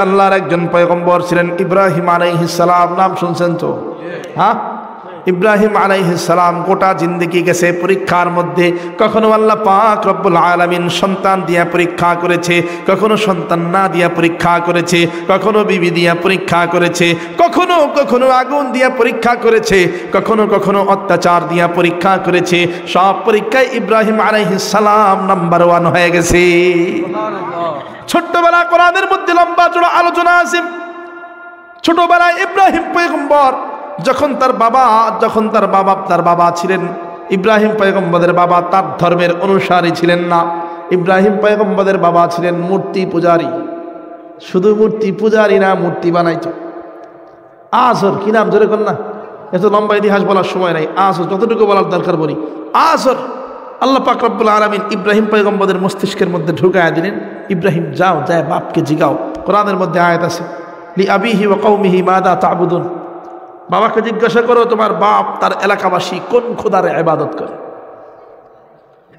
আল্লাহর একজন পয়গম্বর ছিলেন ইব্রাহিম আলাইহিস সালাম। নাম শুনছেন তো? হ্যাঁ, ইব্রাহিম আলাইহিস সালাম গোটা জিন্দেগি গেছে পরীক্ষার মধ্যে। কখনো আল্লাহ পাক রব্বুল আলামিন সন্তান দিয়া পরীক্ষা করেছে, কখনো সন্তান না দিয়া পরীক্ষা করেছে, কখনো বিবি দিয়া পরীক্ষা করেছে, কখনো কখনো আগুন দিয়া পরীক্ষা করেছে, কখনো কখনো অত্যাচার দিয়া পরীক্ষা করেছে। সব পরীক্ষায় ইব্রাহিম আলাইহিস সালাম নাম্বার 1 হয়ে গেছে। ছোট্টবেলা কোরআনের মধ্যে লম্বা চড়া আলোচনা আছে। ছোটবেলায় ইব্রাহিম পয়গম্বর যখন তার বাবা ছিলেন, ইব্রাহিম পয়গম্বরের বাবা তার ধর্মের অনুসারী ছিলেন না। ইব্রাহিম পয়গম্বরের বাবা ছিলেন মূর্তি পূজারী। শুধু মূর্তি পূজারী না, মূর্তি বানাইতো। আজর কি নাম জোরে কর না, এত লম্বা ইতিহাস বলার সময় নাই। আজর যতটুকু বলার দরকার বলি। আজর আল্লাহ পাক রব্বুল আলামিন ইব্রাহিম পয়গম্বরের মস্তিষ্কের মধ্যে ঢুকায়া দিলেন, ইব্রাহিম যাও, যায় বাপকে জিগাও। কোরআনের মধ্যে আয়াত আছে, লি আবিহি ওয়া কওমিহি মাযা তা'বুদুন। বাবাকে জিজ্ঞাসা করো তোমার বাপ তার এলাকাবাসী কোন খোদার ইবাদত করে।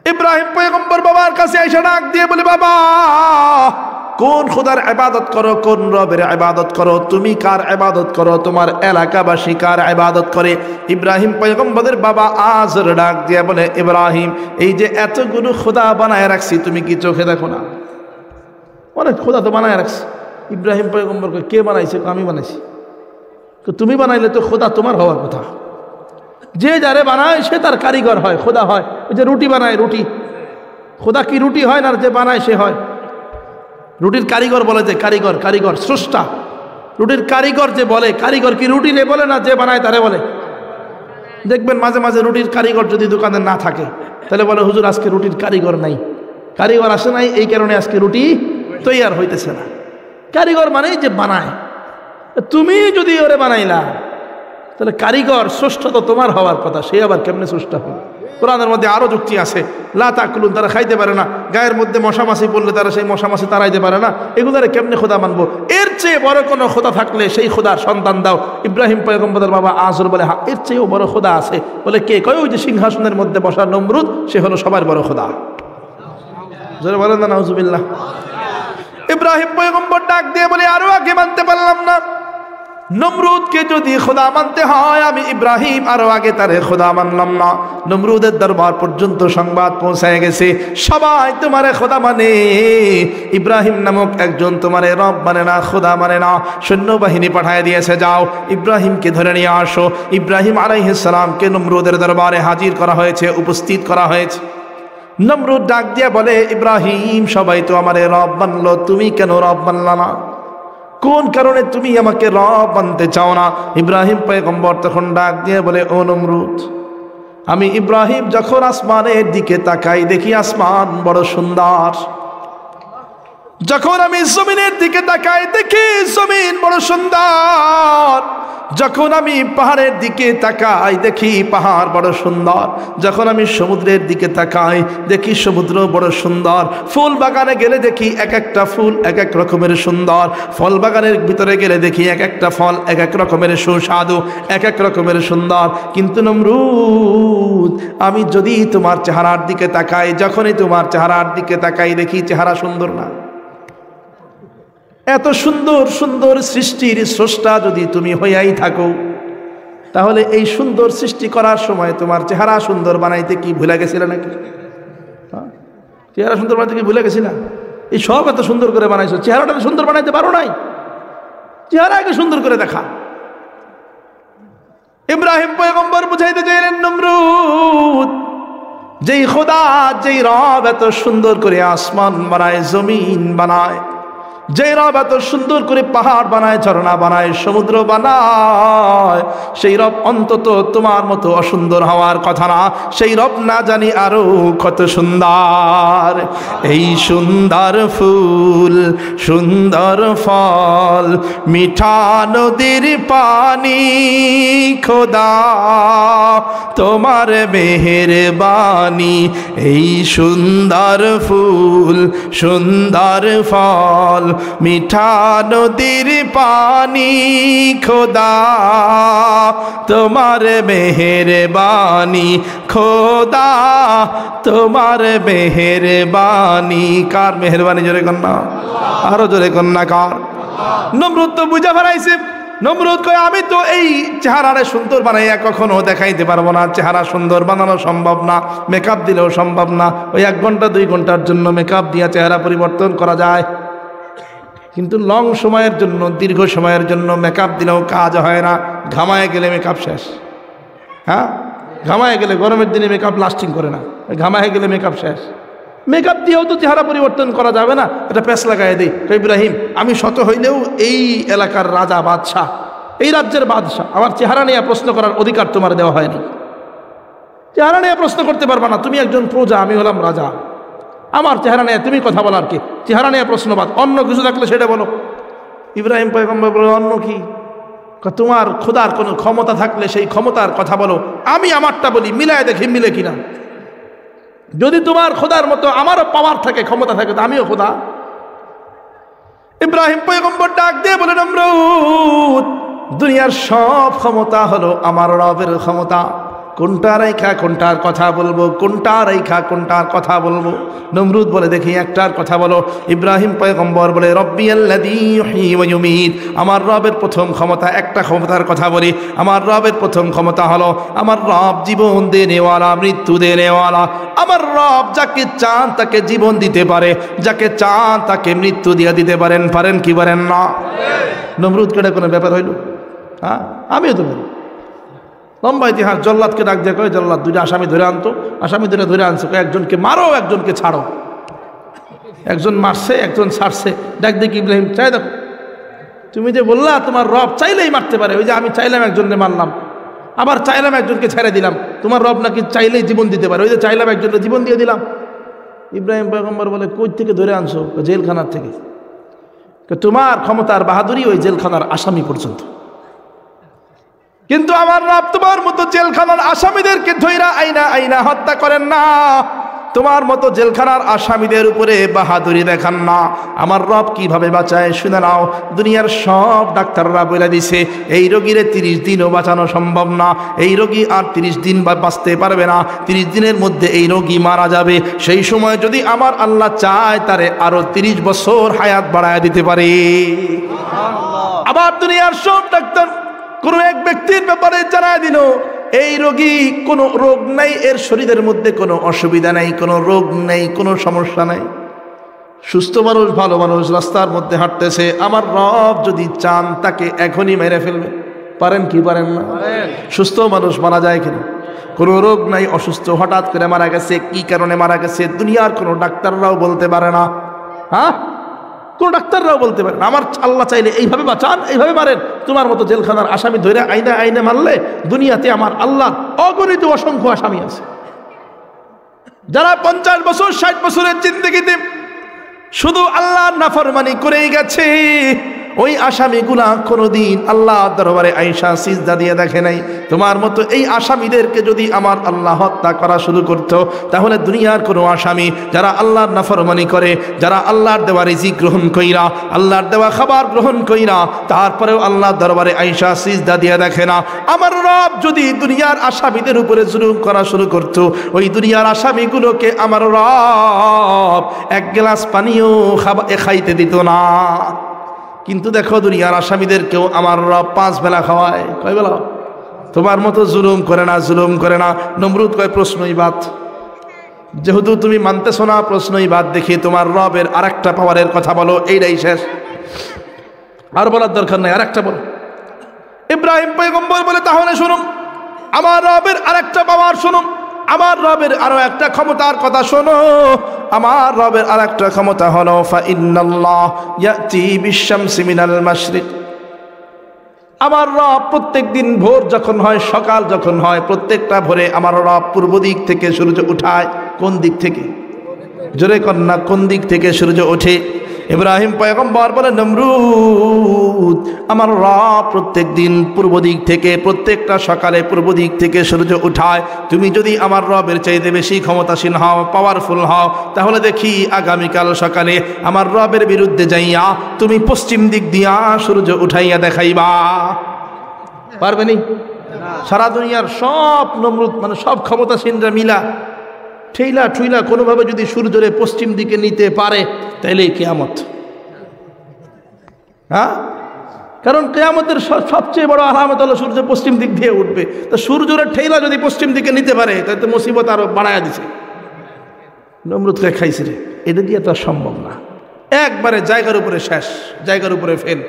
ইব্রাহিম পয়গম্বর বাবার কাছে এসে ডাক দিয়ে বলে, বাবা কোন খোদার ইবাদত করো, কোন রবের ইবাদত করো, তুমি কার ইবাদত করো, তোমার এলাকাবাসী কার ইবাদত করে। ইব্রাহিম পয়গম্বরের বাবা আজর ডাক দিয়ে বলে, ইব্রাহিম এই যে এতগুলো খোদা বানায় রাখছি তুমি কি চোখে দেখো না? অনেক খোদা তো বানায় রাখছি। ইব্রাহিম পয়গম্বরকে কে বানাইছে? আমি বানাইছি। তুমি বানাইলে তো খোদা তোমার হওয়ার কথা। যে যারে বানায় সে তার কারিগর হয়, খোদা হয়। ওই যে রুটি বানায়, রুটি খোদা কি রুটি হয় না? যে বানায় সে হয়। রুটির কারিগর বলে যে কারিগর, কারিগর স্রষ্টা। রুটির কারিগর যে বলে, কারিগর কি রুটি রে বলে না, যে বানায় তারে বলে। দেখবেন মাঝে মাঝে রুটির কারিগর যদি দোকানে না থাকে তাহলে বলে, হুজুর আজকে রুটির কারিগর নাই, কারিগর আসে নাই, এই কারণে আজকে রুটি তৈয়ার হইতেছে না। কারিগর মানে যে বানায়। তুমি যদি ওরে বানাইলা তাহলে কারিগর স্রষ্টা তো তোমার হওয়ার কথা, সে আবার কেমনে স্রষ্টা হবে? কোরআনের মধ্যে আরো যুক্তি আছে, লা তাকুলুন, তারা খাইতে পারে না। গায়ের মধ্যে মশা মাছি পড়লে তারা সেই মশা মাছি তাড়াইতে পারে না। এগুলারে কেমনে খোদা মানবো? এর চেয়ে বড় কোনো খোদা থাকলে সেই খোদার সন্তান দাও। ইব্রাহিম পয়গম্বরের বাবা আজর বলে, হ্যাঁ এর চেয়েও বড় খোদা আছে। বলে কে? কয় ওই যে সিংহাসনের মধ্যে বসা নমরুদ, সে হলো সবার বড় খোদা। জোরে বলেন না নাউজুবিল্লাহ। ইব্রাহিম পয়গম্বর ডাক দিয়ে বলে, আরো আগে মানতে পারলাম না। নমরুদকে যদি খোদা মানতে হয়, আমি ইব্রাহিম আরো আগে তারে খোদা মানলাম না। নমরুদের দরবার পর্যন্ত সংবাদ পৌঁছায় গেছে, সবাই তোমারে খোদা মানে, ইব্রাহিম নামক একজন তোমারে রব মানে না, খোদা মানে না। সৈন্যবাহিনী পাঠায় দিয়েছে, যাও ইব্রাহিমকে ধরে নিয়ে আসো। ইব্রাহিম আলাইহিস সালামকে নমরুদের দরবারে হাজির করা হয়েছে, উপস্থিত করা হয়েছে। নমরুদ ডাক দিয়ে বলে, ইব্রাহিম সবাই তো আমারে রব মানলো, তুমি কেন রব মানলা না? কোন কারণে তুমি আমাকে রব মানতে চাও না? ইব্রাহিম পয়গম্বর তখন ডাক দিয়ে বলে, ও নমরুদ, আমি ইব্রাহিম যখন আসমানের দিকে তাকাই দেখি আসমান বড় সুন্দর। যখন আমি জমিনের দিকে তাকাই দেখি জমিন বড় সুন্দর। যখন আমি পাহাড়ের দিকে তাকাই দেখি পাহাড় বড় সুন্দর। যখন আমি সমুদ্রের দিকে তাকাই দেখি সমুদ্র বড় সুন্দর। ফুল বাগানে গেলে দেখি এক একটা ফুল এক এক রকমের সুন্দর। ফল বাগানের ভিতরে গেলে দেখি এক একটা ফল এক এক রকমের সুস্বাদু, এক এক রকমের সুন্দর। কিন্তু নমরুদ, আমি যদি তোমার চেহারার দিকে তাকাই, যখনই তোমার চেহারার দিকে তাকাই দেখি চেহারা সুন্দর না। এত সুন্দর সুন্দর সৃষ্টির স্রষ্টা যদি তুমি হইয়াই থাকো, তাহলে এই সুন্দর সৃষ্টি করার সময় তোমার চেহারা সুন্দর বানাইতে কি ভুলে গেছিলে নাকি? চেহারা সুন্দর বানাইতে কি ভুলে গেছিলা? এই সব এত সুন্দর করে বানাইছো, চেহারাটা সুন্দর বানাইতে পারো নাই? চেহারাকে সুন্দর করে দেখা। ইব্রাহিম পয়গম্বর বুঝাইতে চাইলেন, নমরুদ, যেই খোদা, যেই রব এত সুন্দর করে আসমান বানায়, জমিন বানায়, যে রব এত সুন্দর করে পাহাড় বানায়, ঝর্ণা বানায়, সমুদ্র বানায়, সেই রব অন্তত তোমার মতো অসুন্দর হওয়ার কথা না। সেই রব না জানি আরো কত সুন্দর। এই সুন্দর ফুল, সুন্দর ফল, মিঠা নদীর পানি, খোদা তোমার মেহেরবানি। এই সুন্দর ফুল, সুন্দর ফল, মিঠা নদীর পানি, খোদা তোমার মেহেরবানি, খোদা তোমার মেহেরবানি। কার মেহেরবানি? জোরে কন্যা, আরো জোরে কন্যা, কার? নমরুদ তো বুঝা ফেলাইছে। নমরুদ কয় আমি তো এই চেহারারে সুন্দর বানাইয়া কখনো দেখাইতে পারবো না, চেহারা সুন্দর বানানো সম্ভব না, মেকআপ দিলেও সম্ভব না। ওই 1 ঘন্টা 2 ঘন্টার জন্য মেকআপ দিয়ে চেহারা পরিবর্তন করা যায়, কিন্তু লং সময়ের জন্য, দীর্ঘ সময়ের জন্য মেকআপ দিলেও কাজ হয় না। ঘামায় গেলে মেকআপ শেষ। হ্যাঁ, ঘামায় গেলে, গরমের দিনে মেকআপ লাস্টিং করে না, ঘামায় গেলে মেকআপ শেষ। মেকআপ দিয়েও তো চেহারা পরিবর্তন করা যাবে না, এটা প্যাঁচ লাগাই দিই। ইব্রাহিম, আমি শত হইলেও এই এলাকার রাজা, বাদশাহ, এই রাজ্যের বাদশাহ, আমার চেহারা নিয়ে প্রশ্ন করার অধিকার তোমার দেওয়া হয়নি। চেহারা নিয়ে প্রশ্ন করতে পারবা না, তুমি একজন প্রজা, আমি হলাম রাজা। আমার চেহারা নিয়ে তুমি কথা বলার কি? চেহারা নিয়ে প্রশ্নবাদ, অন্য কিছু থাকলে সেটা বলো। ইব্রাহিম পয়গম্বর বলে, অন্য কি? তোমার খোদার কোনো ক্ষমতা থাকলে সেই ক্ষমতার কথা বলো, আমি আমারটা বলি, মিলায় দেখি মিলে কিনা। যদি তোমার খোদার মতো আমারও পাওয়ার থাকে, ক্ষমতা থাকে, তো আমিও খোদা। ইব্রাহিম পয়গম্বর ডাক দিয়ে বলে, নমরুদ, দুনিয়ার সব ক্ষমতা হলো আমার রবের ক্ষমতা, কোনটা রেখা কোনটার কথা বলবো, কোনটা রেখা কোনটার কথা বলবো? নমরুদ বলে, দেখি একটার কথা বলো। ইব্রাহিম পয়গম্বর বলে, রব্বিয়াল্লাযী ইউহয়ী ওয়া ইউমীত, আমার রবের প্রথম ক্ষমতা, একটা ক্ষমতার কথা বলি। আমার রবের প্রথম ক্ষমতা হলো, আমার রব জীবন দেনেওয়ালা, মৃত্যু দেনেওয়ালা। আমার রব যাকে চান তাকে জীবন দিতে পারে, যাকে চান তাকে মৃত্যু দিয়ে দিতে পারেন। পারেন কি পারেন না? নমরুদ কেটে কোনো ব্যাপার হইল? হ্যাঁ, আমিও তো বলি। লম্বা ইতিহাস। জল্লাদকে ডাক দিয়ে কয়, জল্লাদ 2টা আসামি ধরে আনতো। আসামি ধরে আনছে, একজনকে মারো, একজনকে ছাড়ো। একজন মারছে, একজন ছাড়ছে। ডাক দেখি ইব্রাহিম, চাই দেখো, তুমি যে বললা তোমার রব চাইলেই মারতে পারে, ওই যে আমি চাইলাম একজনকে মারলাম, আবার চাইলাম একজনকে ছেড়ে দিলাম। তোমার রব নাকি চাইলেই জীবন দিতে পারে, ওই যে চাইলাম একজনকে জীবন দিয়ে দিলাম। ইব্রাহিম পয়গম্বর বলে, কই থেকে ধরে আনছো? জেলখানার থেকে। তোমার ক্ষমতার বাহাদুরি ওই জেলখানার আসামি পর্যন্ত, কিন্তু আমার রব তোমার মতো জেলখানার আসামিদেরকে ধইরা আইনা হত্যা করেন না, তোমার মতো জেলখানার আসামিদের উপরে বাহাদুরি দেখান না। আমার রব কিভাবে বাঁচায় শুনে নাও। দুনিয়ার সব ডাক্তাররা বলে দিছে, এই রোগীরে 30 দিনও বাঁচানো সম্ভব না, এই রোগী আর 30 দিন বাঁচতে পারবে না, 30 দিনের মধ্যে এই রোগী মারা যাবে। সেই সময় যদি আমার আল্লাহ চায়, তারে আরো 30 বছর হায়াত বাড়ায় দিতে পারে। আবার দুনিয়ার সব ডাক্তার কোনো এক ব্যক্তির ব্যাপারে জানায় দিল, এই রোগী কোনো রোগ নাই, এর শরীরের মধ্যে কোনো অসুবিধা নাই, কোনো রোগ নেই, কোনো সমস্যা নাই, সুস্থ মানুষ, ভালো মানুষ রাস্তার মধ্যে হাঁটতেছে। আমার রব যদি চান তাকে এখনই মেরে ফেলবে। পারেন কি পারেন না? সুস্থ মানুষ মারা যায় কিনা? কোনো রোগ নাই, অসুস্থ, হঠাৎ করে মারা গেছে, কি কারণে মারা গেছে দুনিয়ার কোনো ডাক্তাররাও বলতে পারে না। হ্যাঁ, কোন ডাক্তাররাও বলতে পারে না। আমার আল্লাহ চাইলে এইভাবে বাঁচান, এইভাবে মারেন। তোমার মতো জেলখানার আসামি ধরে আইনে মারলে দুনিয়াতে আমার আল্লাহ অগণিত অসংখ্য আসামি আছে, যারা 50 বছর 60 বছরের জিন্দেগিতে শুধু আল্লাহর নাফরমানি করেই গেছে। ওই আসামিগুলা কোনোদিন আল্লাহ দরবারে আয়েশা সিজদা দিয়ে দেখে নাই। তোমার মতো এই আসামিদেরকে যদি আমার আল্লাহ হত্যা করা শুরু করত, তাহলে দুনিয়ার কোনো আসামি যারা আল্লাহর নাফরমানি করে, যারা আল্লাহর দেওয়া রিজিক গ্রহণ কইরা, আল্লাহর দেওয়া খাবার গ্রহণ কইরা, তারপরেও আল্লাহর দরবারে আয়েশা সিজদা দিয়ে দেখে না, আমার রব যদি দুনিয়ার আসামিদের উপরে জুলুম করা শুরু করত, ওই দুনিয়ার আসামিগুলোকে আমার রব 1 গ্লাস পানিও খাইতে দিত না। কিন্তু দেখো, দুনিয়ার আসামিদেরকেও আমার রব 5 বেলা খাওয়ায়। কয় বেলা? তোমার মতো জুলুম করে না, জুলুম করে না। নমরুদ কয়, প্রশ্নই বাদ। যেহেতু তুমি মানতেছো না, প্রশ্নই বাদ। দেখি তোমার রবের আরেকটা পাওয়ারের কথা বলো, এইটাই শেষ, আর বলার দরকার নাই, আরেকটা বলো। ইব্রাহিম পয়গম্বর বলে, তাহলে শুনুন, আমার রবের আরেকটা পাওয়ার শুনুন, আমার রবের আরো একটা ক্ষমতার কথা শোনো। আমার রবের আরেকটা ক্ষমতা হলো, ফাইন্নাল্লাহ ইয়াতি বিশ-শামসি মিনাল মাশরিক। আমার রব প্রত্যেক দিন ভোর যখন হয়, সকাল যখন হয়, প্রত্যেকটা ভোরে আমার রব পূর্ব দিক থেকে সূর্য উঠায়। কোন দিক থেকে? জোরে কন্যা, কোন দিক থেকে সূর্য ওঠে? ইব্রাহিম পয়গম্বর বলে, নমরুদ, আমার রব প্রত্যেক দিন পূর্ব দিক থেকে, প্রত্যেকটা সকালে পূর্ব দিক থেকে সূর্য উঠায়। তুমি যদি আমার রবের চাইতে বেশি ক্ষমতাসীন হও, পাওয়ারফুল হও, তাহলে দেখি আগামীকাল সকালে আমার রবের বিরুদ্ধে যাইয়া তুমি পশ্চিম দিক দিয়া সূর্য উঠাইয়া দেখাইবা। পারবে নি? সারা দুনিয়ার সব নমরুদ, মানে সব ক্ষমতাসীনরা মিলা ঠুইলা কোনোভাবে যদি সূর্যরে পশ্চিম দিকে নিতে পারে, তাইলেই কিয়ামত। হ্যাঁ, কারণ কিয়ামতের সবচেয়ে বড় আলামত হলো সূর্য পশ্চিম দিক দিয়ে উঠবে। তো সূর্যের ঠেলা যদি পশ্চিম দিকে নিতে পারে তাহলে তো মুসিবত আরো বাড়ায়া দিছে। নমরুদকে খাইছে রে, এটা দিয়ে তো সম্ভব না। একবারে জায়গার উপরে শেষ, জায়গার উপরে ফেল।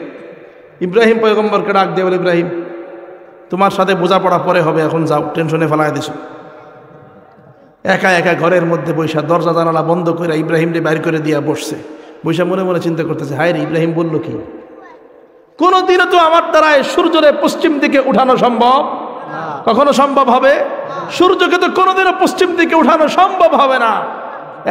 ইব্রাহিম পয়গম্বরকে ডাক দিয়ে বলে, ইব্রাহিম তোমার সাথে বোঝাপড়া পরে হবে, এখন যাও, টেনশনে ফেলায় দিছো। একা একা ঘরের মধ্যে বৈশা দরজা জানালা বন্ধ করে ইব্রাহিমকে বাইর করে দিয়া বসছে। বৈশা মনে মনে চিন্তা করতেছে, হায় রে, ইব্রাহিম বললো কি? কোনোদিনও তো আমার দ্বারায় সূর্যরে পশ্চিম দিকে উঠানো সম্ভব কখনো সম্ভব হবে? সূর্যকে তো কোনোদিনও পশ্চিম দিকে উঠানো সম্ভব হবে না।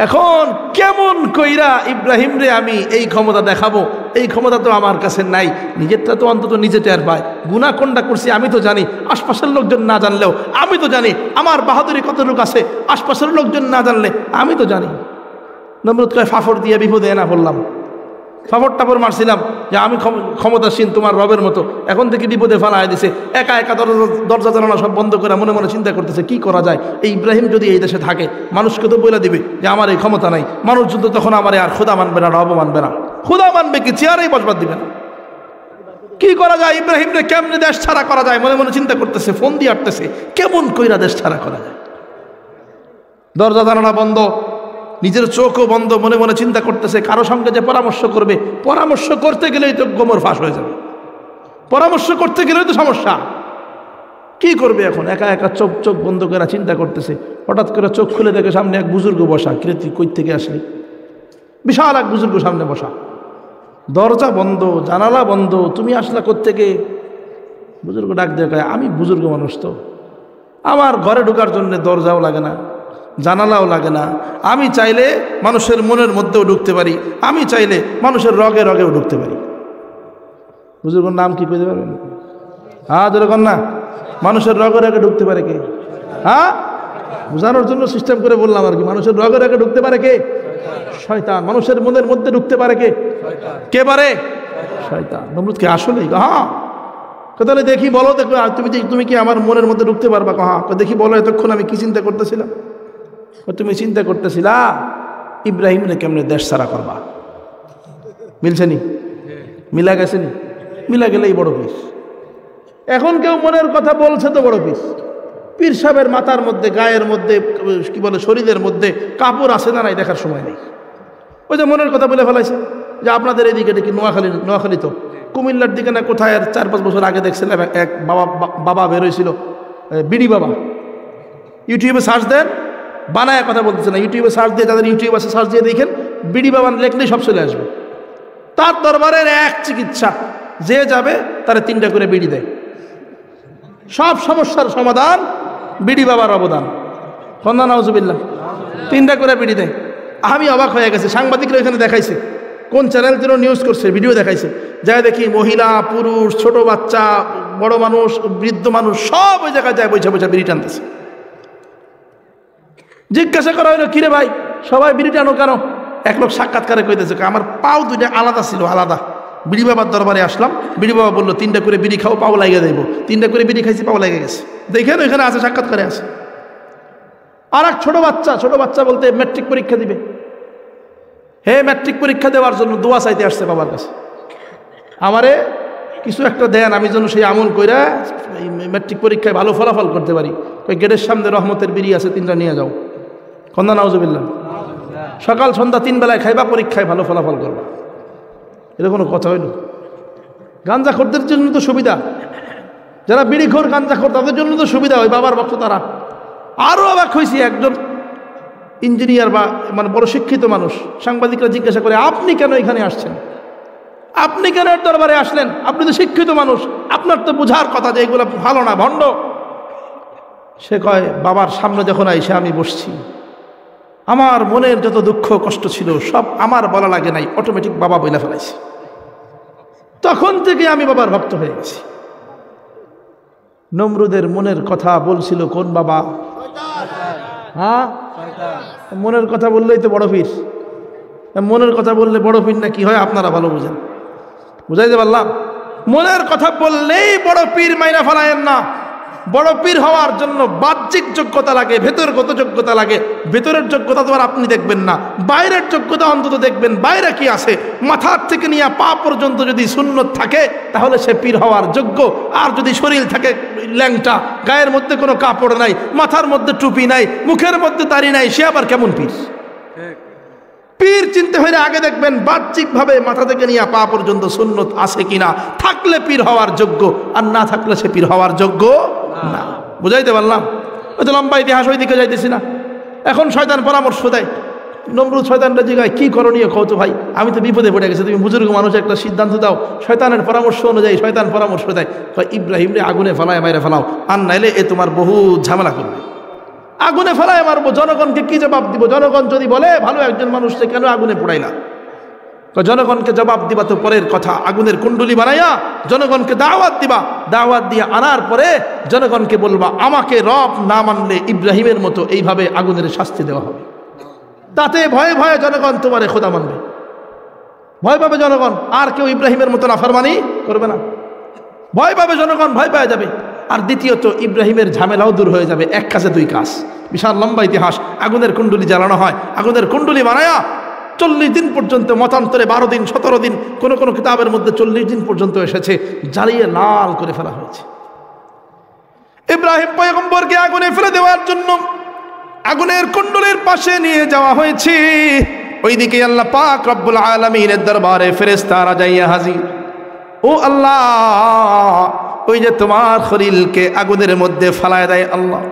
এখন কেমন কইরা ইব্রাহিম রে আমি এই ক্ষমতা দেখাবো? এই ক্ষমতা তো আমার কাছে নাই। নিজেরটা তো অন্তত নিজে টের পায়। গুনাহ কোনটা করছি আমি তো জানি, আশপাশের লোকজন না জানলেও আমি তো জানি। আমার বাহাদুরি কতটুকু আছে আশপাশের লোকজন না জানলে আমি তো জানি। নমরুদ কয়, ফাফড় দিয়ে বিপদে না বললাম, ফাফড় টাফড় মারছিলাম যে আমি ক্ষমতাসীন তোমার রবের মতো, এখন থেকে বিপদে ফেলায় দিছে। একা একা দরজা জানালা সব বন্ধ করে মনে মনে চিন্তা করতেছে কি করা যায়। এই ইব্রাহিম যদি এই দেশে থাকে মানুষকে তো বলে দিবে যে আমার এই ক্ষমতা নাই। মানুষ যদি তখন আমার আর খোদা মানবে না, রব মানবে না। খোদা মানবে কি? চেয়ারেই বসবার দিবে না। কি করা যায়? ইব্রাহিমরে কেমনে দেশ ছাড়া করা যায় মনে মনে চিন্তা করতেছে, ফোন দিয়ে আটতেছে কেমন কইরা দেশ ছাড়া করা যায়। দরজা জানালা বন্ধ, নিজের চোখও বন্ধ, মনে মনে চিন্তা করতেছে কারো সঙ্গে যে পরামর্শ করবে, পরামর্শ করতে গেলেই তো গোমর ফাঁস হয়ে যাবে। পরামর্শ করতে গেলেই তো সমস্যা। কি করবে এখন? একা একা চোখ বন্ধ করে চিন্তা করতেছে। হঠাৎ করে চোখ খুলে দেখে সামনে এক বুজুর্গ বসা। কৃতি কই থেকে আসলি? বিশাল এক বুজুর্গ সামনে বসা, দরজা বন্ধ, জানালা বন্ধ, তুমি আসলা কোত্থেকে? বুজুর্গ ডাক দিয়ে কয়, আমি বুজুর্গ মানুষ তো, আমার ঘরে ঢোকার জন্য দরজাও লাগে না, জানালাও লাগে না। আমি চাইলে মানুষের মনের মধ্যেও ঢুকতে পারি, আমি চাইলে মানুষের রগে রগেও ঢুকতে পারি। বুজুর্গর নাম কি পেতে পারবেন? হ্যাঁ যেরকম না, মানুষের রগে রগে ঢুকতে পারে কে? হ্যাঁ, বোঝানোর জন্য সিস্টেম করে বললাম আর কি। মানুষের রগে রগে ঢুকতে পারে কে? শয়তান। মানুষের মনের মধ্যে ঢুকতে পারে কে? কে পারে? শয়তান। নমরুদ কে আসলে? হ্যাঁ। তাহলে দেখি বলো, দেখো তুমি কি আমার মনের মধ্যে ঢুকতে পারবা? হ্যাঁ। দেখি বলো, এতক্ষণ আমি কি চিন্তা করতেছিলাম? তুমি চিন্তা করতেছিলা ইব্রাহিমরে কেমনে দেশ ছাড়া করবা। মিলছে নি? মিলা গেছে নি? মিলা গেলেই বড় পিস। এখন কেউ মনের কথা বলছে তো বড় পিস। পীর সাহেবের মাথার মধ্যে, গায়ের মধ্যে, কি বলে, শরীরের মধ্যে কাপড় আছে না নাই দেখার সময় নেই। ওই যে মনের কথা বলে ফেলাইছে যে আপনাদের এইদিকে দেখি নোয়াখালী তো কুমিল্লার দিকে না কোথায়, আর 4-5 বছর আগে দেখছিলাম এক বাবা বেরোয়ছিল, বিডি বাবা। ইউটিউবে সার্চ দেন, বানায় কথা বলতেছে না, ইউটিউবে সার্চ দিয়ে, যাদের ইউটিউব আছে সার্চ দিয়ে দেখেন, বিডি বাবা লেখলেই সব চলে আসবে। তার দরবারের এক চিকিৎসা, যে যাবে তারা 3টা করে বিড়ি দেয়। সব সমস্যার সমাধান বিডি বাবার অবদান। কন্যা নাউজুবিল্লাহ। 3টা করে বিড়ি দেয়। আমি অবাক হয়ে গেছে। সাংবাদিকরা এখানে দেখাইছে, কোন চ্যানেল যেন নিউজ করছে, ভিডিও দেখাইছে, যাই দেখি মহিলা, পুরুষ, ছোট বাচ্চা, বড় মানুষ, বৃদ্ধ মানুষ সব ওই জায়গায় যায় বৈশা বৈশা বিড়ি টানতেছে। জিজ্ঞাসা করা হইলো, কিরে ভাই সবাই বিড়ি টানো কেন? এক লোক সাক্ষাৎকারে কইতেছে, আমার পাও 2টা আলাদা ছিল, আলাদা। বিড়ি বাবার দরবারে আসলাম, বিড়ি বাবা বললো 3টা করে বিড়ি খাও, পাও লাগিয়ে দেবো। 3টা করে বিড়ি খাইছি, পাও লেগে গেছে। দেখেন ওইখানে আছে, সাক্ষাৎকারে আছে। আর এক ছোট বাচ্চা বলতে ম্যাট্রিক পরীক্ষা দিবে। হে ম্যাট্রিক পরীক্ষা দেওয়ার জন্য দোয়া চাইতে আসছে বাবার কাছে, আমারে কিছু একটা দেন, আমি যেন সেই আমল কইরা ম্যাট্রিক পরীক্ষায় ভালো ফলাফল করতে পারি। ওই গেটের সামনে রহমতের বিড়ি আছে, 3টা নিয়ে যাও। কন্যা নাউজুবিল্লাহ। সকাল সন্ধ্যা 3 বেলায় খাইবা, পরীক্ষায় ভালো ফলাফল করবা। এটা কোনো কথা হইল? গাঞ্জাখোরদের জন্য তো সুবিধা, যারা বিড়িখোর গাঞ্জাখোর তাদের জন্য তো সুবিধা। ওই বাবার ভক্ত তারা। আরও অবাক হয়েছি, একজন ইঞ্জিনিয়ার বা মানে বড় শিক্ষিত মানুষ, সাংবাদিকরা জিজ্ঞাসা করে, আপনি কেন এখানে আসছেন? আপনি কেন এর দরবারে আসলেন? আপনি তো শিক্ষিত মানুষ, আপনার তো বোঝার কথা যে এগুলো ভালো না, ভণ্ড। সে কয়, বাবার সামনে যখন আইসে আমি বসছি, আমার মনের যত দুঃখ কষ্ট ছিল সব আমার বলা লাগে নাই, অটোমেটিক বাবা বইলা ফেলাইছে। তখন থেকে আমি বাবার ভক্ত হয়ে গেছি। নমরুদের মনের কথা বলছিল কোন বাবা? হ্যাঁ, মনের কথা বললেই তো বড় পীর। মনের কথা বললে বড় পীর না কি হয় আপনারা ভালো বুঝেন। বুঝাইতে পারলাম? মনের কথা বললেই বড় পীর মাইরা ফেলায়েন না। বড় পীর হওয়ার জন্য বাহ্যিক যোগ্যতা লাগে, ভেতরগত যোগ্যতা লাগে। ভেতরের যোগ্যতা তো আর আপনি দেখবেন না, বাইরের যোগ্যতা অন্তত দেখবেন। বাইরে কি আছে? মাথার থেকে নিয়ে পা পর্যন্ত যদি সুন্নত থাকে তাহলে সে পীর হওয়ার যোগ্য। আর যদি শরীর থাকে ল্যাংটা, গায়ের মধ্যে কোনো কাপড় নাই, মাথার মধ্যে টুপি নাই, মুখের মধ্যে দাড়ি নাই, সে আবার কেমন পীর? পীর চিনতে হলে আগে দেখবেন বাহ্যিকভাবে মাথা থেকে নিয়ে পা পর্যন্ত সুন্নত আছে কিনা। থাকলে পীর হওয়ার যোগ্য, আর না থাকলে সে পীর হওয়ার যোগ্য না। বুঝাইতে পারলাম? ওই তো লম্বা ইতিহাস, ওই দিকে যাইতেছি না। এখন শয়তান পরামর্শ দেয়, নমরুদ শয়তানটা জিগায় কি করণীয় কও তো ভাই, আমি তো বিপদে পড়ে গেছি, তুমি বুজুর্গ মানুষ একটা সিদ্ধান্ত দাও। শয়তানের পরামর্শ অনুযায়ী শয়তান পরামর্শ দেয়, ইব্রাহিমরে আগুনে ফেলায় মাইরে ফেলাও, আর নাইলে এ তোমার বহু ঝামেলা করবে। আগুনে ফেলায় মারবো, জনগণকে কি জবাব দিব? জনগণ যদি বলে ভালো একজন মানুষকে কেন আগুনে পোড়াইলা, জনগণকে জবাব দিবা তো পরের কথা। আগুনের কুণ্ডুলি বানাইয়া জনগণকে দাওয়াত দিবা, দাওয়াত দিয়ে আনার পরে জনগণকে বলবা আমাকে রব না মানলে ইব্রাহিমের মতো এইভাবে আগুনের শাস্তি দেওয়া হবে। তাতে ভয়ে ভয়ে জনগণ তোমারে খোদা মানবে, ভয় পাবে জনগণ, আর কেউ ইব্রাহিমের মতো নাফরমানি করবে না। ভয় পাবে জনগণ, ভয় পাওয়া যাবে। আর দ্বিতীয়ত ইব্রাহিমের ঝামেলাও দূর হয়ে যাবে। এক কাজে দুই কাজ। বিশাল লম্বা ইতিহাস। আগুনের কুণ্ডুলি জ্বালানো হয়, আগুনের কুণ্ডুলি বানায়া 40 দিন পর্যন্ত, মতান্তরে 12 দিন 17 দিন, কোন কোন কিতাবের মধ্যে 40 দিন পর্যন্ত এসেছে, জ্বালিয়ে লাল করে ফেলা হয়েছে। ইব্রাহিম পয়গম্বরকে আগুনে ফেলে দেওয়ার জন্য আগুনের কুণ্ডুলির পাশে নিয়ে যাওয়া হয়েছে। ওইদিকে আল্লাহ পাক রব্বুল আলামিনের দরবারে ফেরেশতারা যাইয়া হাজির। ও আল্লাহ, ওই যে তোমার খলিলকে আগুনের মধ্যে ফেলায় দেয়, আল্লাহ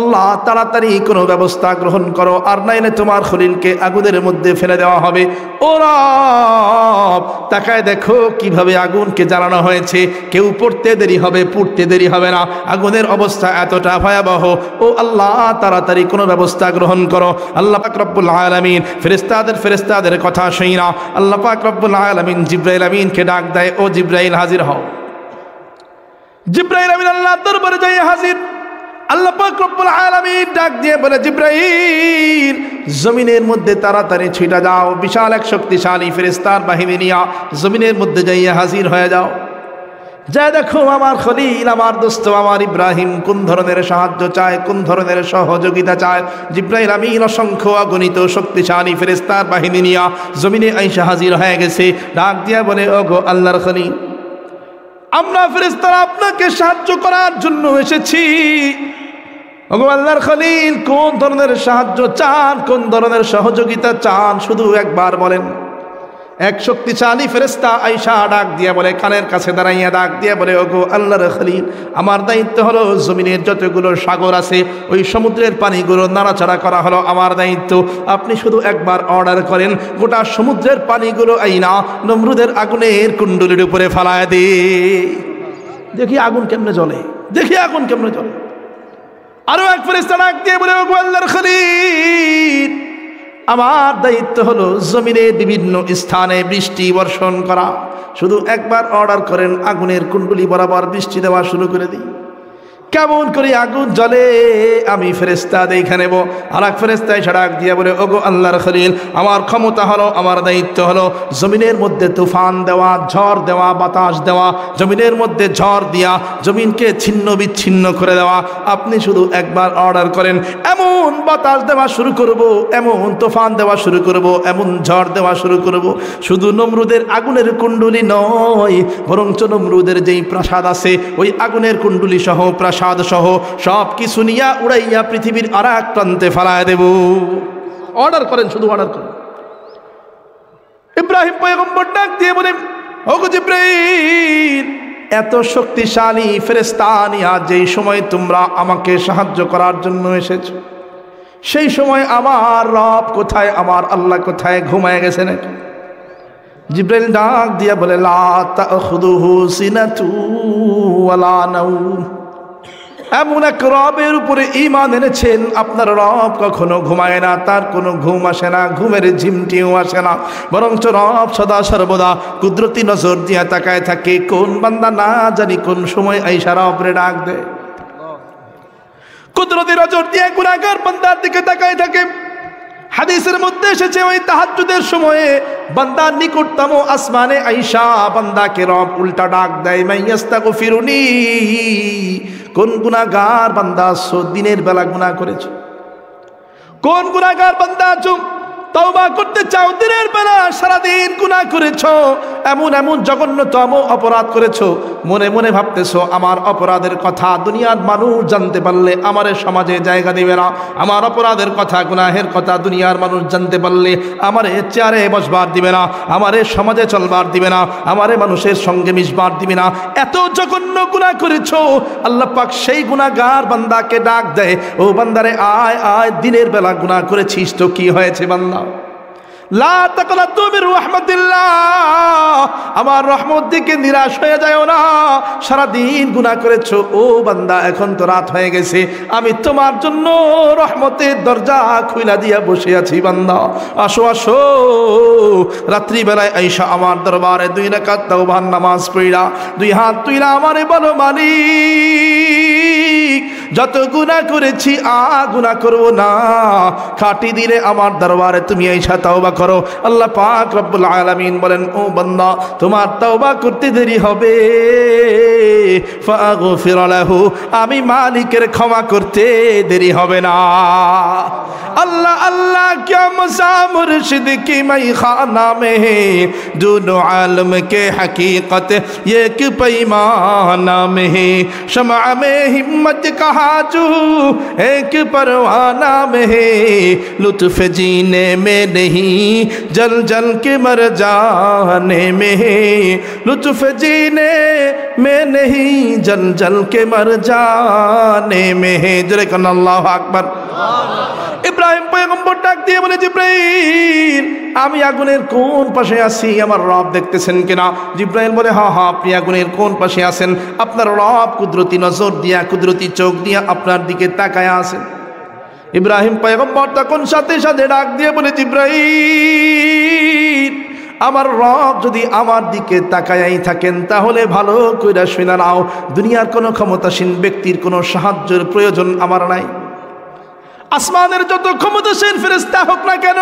আল্লাহ তাড়াতাড়ি কোনো ব্যবস্থা গ্রহণ করো, আর নাইলে তোমার খলিলকে আগুনের মধ্যে ফেলে দেওয়া হবে। ও রব, তাকায় দেখো কিভাবে আগুনকে জ্বালানো হয়েছে। কেউ পড়তে দেরি হবে, পুড়তে দেরি হবে না। আগুনের অবস্থা এতটা ভয়াবহ। ও আল্লাহ, তাড়াতাড়ি কোনো ব্যবস্থা গ্রহণ করো। আল্লাহ পাক রব্বুল আলামিন ফেরেশতাদের কথা শুনি না। আল্লাহ পাক রব্বুল আলামিন জিবরাইল আমিনকে ডাক দেয়, ও জিবরাইল হাজির হও। জিবরাইল আমিন আল্লাহর দরবারে যাই হাজির। আল্লাহ পাক রব্বুল আলামিন ডাক দিয়ে বলে, জিবরাইল জমিনের মধ্যে তাড়াতাড়ি ছুটে যাও, বিশাল এক শক্তিশালী ফেরেশতার বাহিনী নিয়ে জমিনের মধ্যে যাইয়া হাজির হয়ে যাও। যা দেখো আমার খলিল, আমার দোস্ত, আমার ইব্রাহিম কোন ধরনের সাহায্য চায়, কোন ধরনের সহযোগিতা চায়। জিবরাইল আমিন অসংখ্য অগণিত শক্তিশালী ফেরেশতার বাহিনী নিয়ে জমিনে আইসা হাজির হয়ে গেছে। ডাক দিয়া বলে, ওগো আল্লাহর খলিল, আমরা ফেরেশতারা আপনাকে সাহায্য করার জন্য এসেছি। ওগো আল্লাহর খলিল, কোন ধরনের সাহায্য চান, কোন ধরনের সহযোগিতা চান, শুধু একবার বলেন। এক শক্তিশালী ফেরেশতা আয়েশা ডাক দিয়া বলে, কানের কাছে দাঁড়াইয়া ডাক দিয়া বলে, ওগো আল্লাহর খলিল, আমার দায়িত্ব হলো জমিনের যতগুলো সাগর আছে ওই সমুদ্রের পানিগুলো নাড়াচাড়া করা হলো আমার দায়িত্ব। আপনি শুধু একবার অর্ডার করেন, গোটা সমুদ্রের পানিগুলো আইনা নমরুদের আগুনের কুণ্ডুলির উপরে ফালায় দে। দেখি আগুন কেমনে জ্বলে, দেখি আগুন কেমনে জ্বলে। আরো এক ফেরেশতা ডাক দিয়ে বলে, ওগো আল্লাহর খলিল, আমার দায়িত্ব হলো জমিনে বিভিন্ন স্থানে বৃষ্টি বর্ষণ করা। শুধু একবার অর্ডার করেন, আগুনের কুণ্ডুলি বরাবর বৃষ্টি দেওয়া শুরু করে দিই। কেমন করে আগুন জ্বলে আমি ফেরেশতা দেখে নেব। আর এক ফেরেশতা এসে ডাক দিয়ে বলে, ওগো আল্লাহর খলিল, আমার ক্ষমতা হলো, আমার দায়িত্ব হলো জমিনের মধ্যে তুফান দেওয়া, ঝড় দেওয়া, বাতাস দেওয়া, জমিনের মধ্যে ঝড় দিয়া জমিনকে ছিন্ন বিচ্ছিন্ন করে দেওয়া। আপনি শুধু একবার অর্ডার করেন, এমন বাতাস দেওয়া শুরু করব, এমন তুফান দেওয়া শুরু করব, এমন ঝড় দেওয়া শুরু করব। শুধু নমরুদের আগুনের কুণ্ডুলি নয়, বরঞ্চ নমরুদের যেই প্রাসাদ আছে ওই আগুনের কুণ্ডুলি সহ, প্রাসাদ সহ সব কিছু নিয়া উড়াইয়া পৃথিবীর আর এক প্রান্তে ফেলায় দেব। অর্ডার করেন, শুধু অর্ডার করেন। ইব্রাহিম পয়গম্বর ডাক দিয়ে বলে, ওগো জিবরাইল, এত শক্তিশালী ফেরেশতা নিয়া যেই সময় তোমরা আমাকে সাহায্য করার জন্য এসেছো, সেই সময় আমার রব কোথায়, আমার আল্লাহ কোথায়, ঘুমায় গেছে নাকি? জিবরাইল ডাক দিয়া বলে, লা তাখুযুহু সিনাতু ওয়ালা নাওম। এমন এক রবের উপরে ঈমান এনেছেন, আপনার রব কখনো ঘুমায় না, তার কোনো ঘুম আসে না, ঘুমের ঝিমটিও আসে না, বরঞ্চ রব সদা সর্বদা কুদরতি নজর দিয়া তাকায় থাকে। কোন বান্দা না জানি কোন সময় আইসা রবরে ডাক দেয়, কুদরতি নজর দিয়ে গুনাহগার বান্দার দিকে তাকায় থাকে। হাদিসের মধ্যে এসেছে, ওই তাহাজ্জুদের সময়ে বান্দার নিকটতম আসমানে আইসা বান্দাকে রব উল্টা ডাক দেয়, মাইয়াস্তাগফিরুনি, কোন গুনাহগার বান্দা আছো দিনের বেলা গুনাহ করেছো? কোন গুনাহগার বান্দা আছো তওবা করতে চাও দিনের বেলা সারাদিন গুনাহ করেছো, এমন এমন জঘন্যতম অপরাধ করেছো, মনে মনে ভাবতেছো আমার অপরাধের কথা দুনিয়ার মানুষ জানতে পারলে আমারে সমাজে জায়গা দিবে না, আমার অপরাধের কথা গুনাহের কথা দুনিয়ার মানুষ জানতে পারলে আমারে চেয়ারে বসবার দিবে না, আমারে সমাজে চলবার দিবে না, আমারে মানুষের সঙ্গে মিশবার দিবে না, এত জঘন্য গুনাহ করেছো। আল্লাহ পাক সেই গুনাহগার বান্দাকে ডাক দেয়, ও বান্দারে আয় আয়, দিনের বেলা গুনাহ করেছিস তো কি হয়েছে বান্দা? লা তাকনাতু মির রাহমাতিল্লাহ, আমার রহমত থেকে নিরাশ হয়ে যাও না। সারাদিন গুনাহ করেছো, ও বান্দা এখন তো রাত হয়ে গেছে, আমি তোমার জন্য রহমতের দরজা খুইলা দিয়া বসে আছি বান্দা, আসো আসো। রাত্রিবেলায় আইসা আমার দরবারে 2 রাকাত তাওবার নামাজ পড়া 2 হাত তুইলা আমারে বলো মালিক যত গুনাহ করেছি গুনাহ করব না, খাঁটি দিলে আমার দরবারে তুমি আইসা তওবা করো। আল্লাহ পাক রব্বুল আলামিন বলেন, ও বান্দা তোমার তওবা করতে দেরি হবে, ফাগফির লাহু, আমি মালিকের ক্ষমা করতে দেরি হবে না। अल्लाह अल्लाह क्या मज़ा मुर्शिद की मई खाना में है, दोनों आलम के हकीकत एक पैमाना में है, शमा में हिम्मत कहा जो एक परवाना में है, लुत्फ जीने में नहीं जल जल के मर जाने में है, लुत्फ जीने में नहीं जल जल के मर जाने में है। जरे कन अल्लाह अकबर। ইব্রাহিম পয়গম্বর ডাক দিয়ে বলে, জিব্রাইল আমি আগুনের কোন পাশে আছি আমার রব দেখতেছেন কিনা? জিব্রাইল বলে, হ্যাঁ হ্যাঁ আপনি আগুনের কোন পাশে আছেন, আপনার রব কুদরতি নজর দিয়া কুদরতি চোখ দিয়া আপনার দিকে তাকায় আছেন। ইব্রাহিম পয়গম্বর তখন সাথে সাথে ডাক দিয়ে বলে, জিব্রাইল আমার রব যদি আমার দিকে তাকায়াই থাকেন তাহলে ভালো কইরা শুনে নাও, দুনিয়ার কোনো ক্ষমতাসীন ব্যক্তির কোনো সাহায্যের প্রয়োজন আমার নাই। আসমানের যত ক্ষমতাসীন ফেরেশতা হোক না কেন,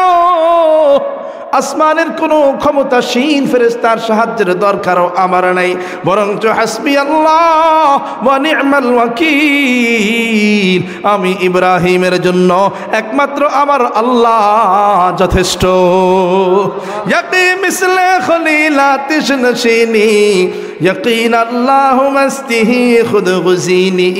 আসমানের কোনো ক্ষমতাসীন ফেরেশতার সাহায্যের দরকারও আমার নাই, বরঞ্চ হাসবি আল্লাহ ওয়া নি'মাল ওয়াকিল, আমি ইব্রাহিমের জন্য একমাত্র আমার আল্লাহ যথেষ্ট। ইয়াকি মিসলে খলিলাতিশ নশিনি यकीन अल्लाह मस्तिही खुद गुज़ीनी,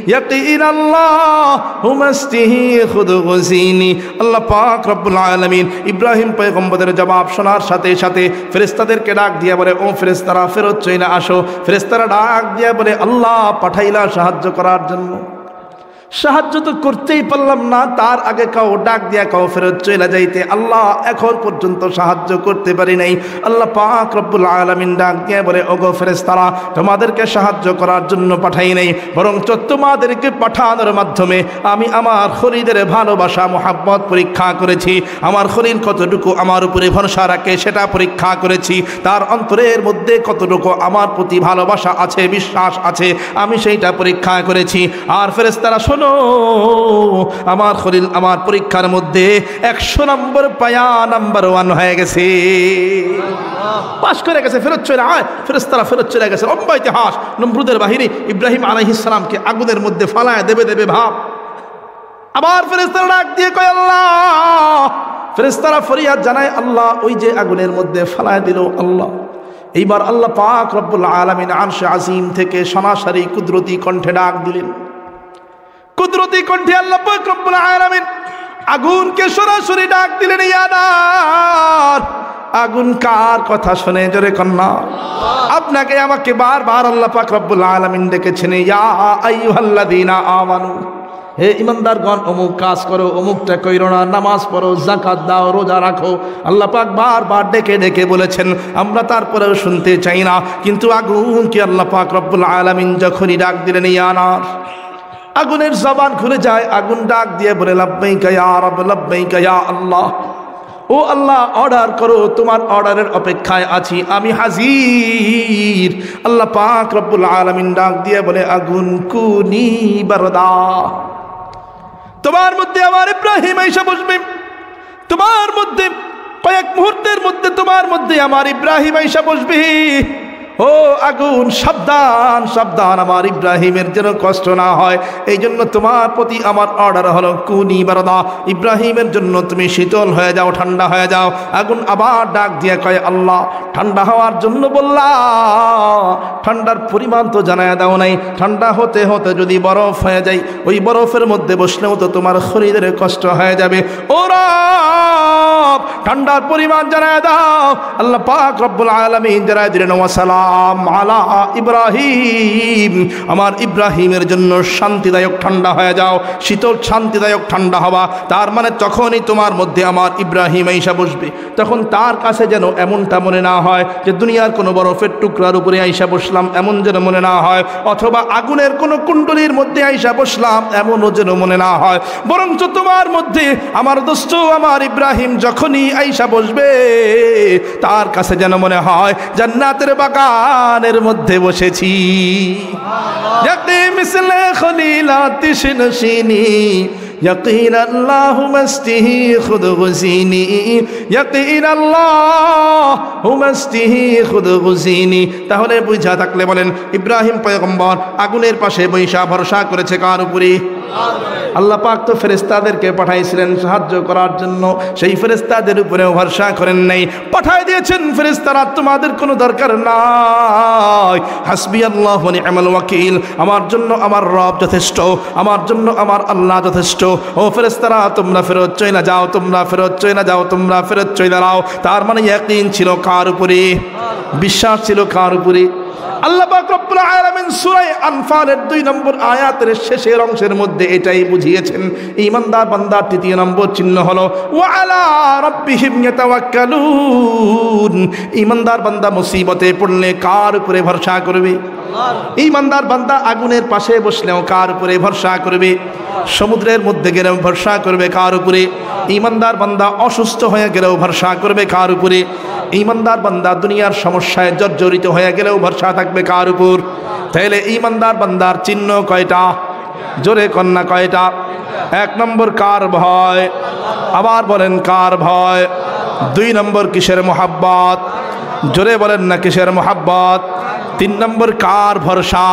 यकीन अल्लाह मस्तिही खुद गुज़ीनी। अल्लाह पाक रब्बुल आलमीन इब्राहिम पैगम्बरेर जवाब शोनार साथे साथे फेरेस्तादेरके डाक दिया बोले, ओ फेरेस्तारा फेरत चले आसो। फेरेस्तारा डाक दिया बोले, अल्लाह पाठाइला साहाज्य करार जन्य। সাহায্য তো করতেই পারলাম না, তার আগে কাউ ডাক দিয়া কাউ ফেরত চলে যাইতে আল্লাহ এখন পর্যন্ত সাহায্য করতে পারি নাই। আল্লাহ পাক রব্বুল আলামিন ডাক দিয়ে বলে, ওগো ফেরেশতারা তোমাদেরকে সাহায্য করার জন্য পাঠাই নাই, বরং তোমাদেরকে পাঠানোর মাধ্যমে আমি আমার খলিলের ভালোবাসা মোহাব্বত পরীক্ষা করেছি। আমার খলিল কতটুকু আমার উপরে ভরসা রাখে সেটা পরীক্ষা করেছি, তার অন্তরের মধ্যে কতটুকু আমার প্রতি ভালোবাসা আছে, বিশ্বাস আছে, আমি সেইটা পরীক্ষা করেছি। আর ফেরেশতারা আমার খলিল আমার পরীক্ষার মধ্যে 100 নম্বর পায়া নাম্বার 1 হয়ে গেছে, পাস করে গেছে, ফেরত চলে আয়। ফেরেশতারা ফেরত চলে গেছে। লম্বা ইতিহাস, নমরুদের বাহিনী ইব্রাহিম আলাইহিস সালামকে আগুনের মধ্যে ফালায় দেবে ভাব। আবার ফেরেশতারা ডাক দিয়ে কয়, আল্লাহ, ফেরেশতারা ফরিয়াদ জানায়, আল্লাহ ওই যে আগুনের মধ্যে ফালায় দিল আল্লাহ। এইবার আল্লাহ পাক রব্বুল আলামিন আরশে আজিম থেকে সরাসরি কুদরতি কণ্ঠে ডাক দিলেন। কুদরতি কণ্ঠে আল্লাহ পাক রব্বুল আলামিন আগুনকে সরাসরি ডাক দিলেন, ইয়া নার। আগুন কার কথা শুনে জোরে কন্যা? আপনাকে আমাকে বারবার আল্লাহ পাক রব্বুল আলামিন ডেকেছেন, ইয়া আইয়ুহাল্লাযীনা আমানু, হে ইমানদারগণ অমুক কাজ করো, অমুকটা কইরো না, নামাজ পড়ো, যাকাত দাও, রোজা রাখো। আল্লাহ পাক বারবার ডেকে ডেকে বলেছেন, আমরা তারপরেও শুনতে চাই না। কিন্তু আগুনকে আল্লাহ পাক রব্বুল আলামিন যখনই ডাক দিলেন, ইয়া নার, আগুনের জবান খুলে যায়। আগুন ডাক দিয়ে বলে, লাব্বাইকা ইয়া রাব, লাব্বাইকা ইয়া আল্লাহ। ও আল্লাহ, অর্ডার করো, তোমার অর্ডারের অপেক্ষায় আছি, আমি হাজির। আল্লাহ পাক রব্বুল আলামিন ডাক দিয়ে বলে, আগুন কুনি বারদা, তোমার মধ্যে আমার ইব্রাহিম এসে বসবে, তোমার মধ্যে কয়েক মুহূর্তের মধ্যে তোমার মধ্যে আমার ইব্রাহিম এসে বসবে। ও ও আগুন, সাবধান সাবধান, আমার ইব্রাহিমের যেন কষ্ট না হয়। এই জন্য তোমার প্রতি আমার অর্ডার হলো কুনি বারদা, ইব্রাহিমের জন্য তুমি শীতল হয়ে যাও, ঠান্ডা হয়ে যাও। আগুন আবার ডাক দিয়ে কয় আল্লাহ ঠান্ডা হওয়ার জন্য বললা, ঠান্ডার পরিমাণ তো জানায় দাও নাই। ঠান্ডা হতে হতে যদি বরফ হয়ে যায়, ওই বরফের মধ্যে বসলেও তো তোমার শরীরের কষ্ট হয়ে যাবে। ওরা ঠান্ডার পরিমাণ জানায় দাও। আল্লাহ পাক রব্বুল আলামিন জানায় দিলেন ওয়াসালাম আলা ইব্রাহিম, আমার ইব্রাহিমের জন্য শান্তিদায়ক ঠান্ডা হয়ে যাও, শীতল শান্তিদায়ক ঠান্ডা হওয়া। তার মানে তখনই তোমার মধ্যে আমার ইব্রাহিম আইসা বসবে, তখন তার কাছে যেন এমনটা মনে না হয় যে দুনিয়ার কোনো বরফের টুকরার উপরে আইসা বসলাম, এমন যেন মনে না হয়, অথবা আগুনের কোনো কুণ্ডলীর মধ্যে আইসা বসলাম এমনও যেন মনে না হয়। বরঞ্চ তোমার মধ্যে আমার দোস্ত আমার ইব্রাহিম যখনই আইসা বসবে, তার কাছে যেন মনে হয় জান্নাতের বাগানের মধ্যে বসেছি। মিসলে খলিলাতি শিনশিনি यकीन अल्लाह मस्तिही खुद गुज़ीनी, यकीन अल्लाह मस्तिही खुद गुज़ीनी। তাহলে বুঝা থাকলে বলেন ইব্রাহিম পয়গম্বর আগুনের পাশে বৈশা ভরসা করেছে কার উপরে? আল্লাহ পাক তো ফেরেশতাদেরকে পাঠাইছিলেন সাহায্য করার জন্য, সেই ফেরেশতাদের উপরেও ভরসা করেন নাই, পাঠাই দিয়েছেন ফেরেশতারা তোমাদের কোনো দরকার নাই। হাসবি আল্লাহ ওয়া নি'মাল ওয়াকিল, আমার জন্য আমার রব যথেষ্ট, আমার জন্য আমার আল্লাহ যথেষ্ট। ও ফেরেশতারা তোমরা ফেরত চলে যাও, তোমরা ফেরত চলে যাও, তোমরা ফেরত চলে যাও। তার মানে ইয়াকিন ছিল কার উপরে? বিশ্বাস ছিল কার উপরে? আল্লাহ পাক রব্বুল আলামিন সূরা আনফালের 2 নম্বর আয়াতের শেষের অংশের মধ্যে এটাই বুঝিয়েছেন। ঈমানদার বান্দার তৃতীয় নম্বর চিহ্ন হলো ওয়া আলা রাব্বিহিম ইয়াতাওয়াক্কালুন। ঈমানদার বান্দা মুসিবতে পড়লে কার উপরে ভরসা করবে? ঈমানদার বান্দা আগুনের পাশে বসলেও কার উপরে ভরসা করবে? সমুদ্রের মধ্যে গেলেও ভরসা করবে কার উপরে? ঈমানদার বান্দা অসুস্থ হয়ে গেলেও ভরসা করবে কার উপরে? ঈমানদার বান্দা দুনিয়ার সমস্যায় জর্জরিত হয়ে গেলেও ভরসা থাকবে কার উপর? তাহলে ঈমানদার বান্দার চিহ্ন কয়টা? জোরে কন্যা কয়টা? 1 নম্বর কার ভয়? আবার বলেন কার ভয়? 2 নম্বর কিসের মোহাব্বত? জোরে বলেন না কিসের মোহাব্বত? 3 নম্বর কার ভরসা?